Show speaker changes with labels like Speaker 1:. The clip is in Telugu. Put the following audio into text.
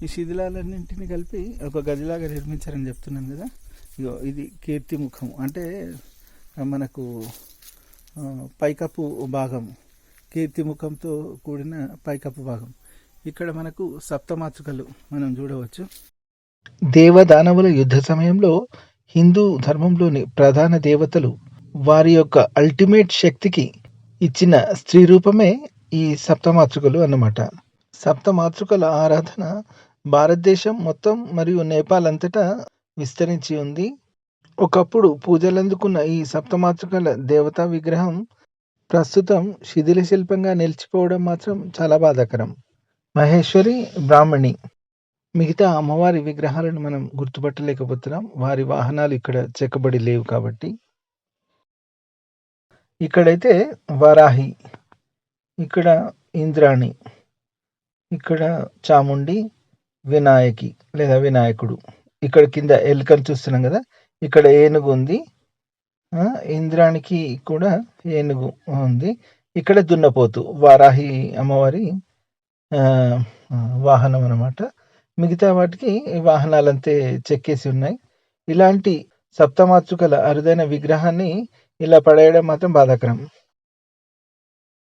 Speaker 1: ఈ శిథిలాలన్నింటినీ కలిపి ఒక గదిలాగా నిర్మించారని చెప్తున్నాను కదా. ఇగో ఇది కీర్తిముఖం అంటే మనకు పైకప్పు భాగం, కీర్తిముఖంతో కూడిన పైకప్పు భాగం. ఇక్కడ మనకు సప్తమాతృకలు మనం చూడవచ్చు.
Speaker 2: దేవదానవుల యుద్ధ సమయంలో హిందూ ధర్మంలోని ప్రధాన దేవతలు వారి యొక్క అల్టిమేట్ శక్తికి ఇచ్చిన స్త్రీ రూపమే ఈ సప్తమాతృకలు అన్నమాట. సప్తమాతృకల ఆరాధన భారతదేశం మొత్తం మరియు నేపాల్ అంతటా విస్తరించి ఉంది. ఒకప్పుడు పూజలందుకున్న ఈ సప్తమాతృకల దేవతా విగ్రహం ప్రస్తుతం శిథిల శిల్పంగా నిలిచిపోవడం మాత్రం చాలా బాధాకరం. మహేశ్వరి, బ్రాహ్మణి మిగతా అమ్మవారి విగ్రహాలను మనం గుర్తుపట్టలేకపోతున్నాం, వారి వాహనాలు ఇక్కడ చెక్కబడి లేవు కాబట్టి. ఇక్కడైతే వరాహి, ఇక్కడ ఇంద్రాణి, ఇక్కడ చాముండి, వినాయకి లేదా వినాయకుడు. ఇక్కడ కింద ఎలుకను చూస్తున్నాం కదా, ఇక్కడ ఏనుగు ఉంది. ఇంద్రానికి కూడా ఏనుగు ఉంది. ఇక్కడ దున్నపోతు, వారాహి అమ్మవారి వాహనం అన్నమాట. మిగతా వాటికి వాహనాలంతే చెక్కేసి ఉన్నాయి. ఇలాంటి సప్తమాతృకల అరుదైన విగ్రహాన్ని ఇలా పడేయడం మాత్రం బాధాకరం.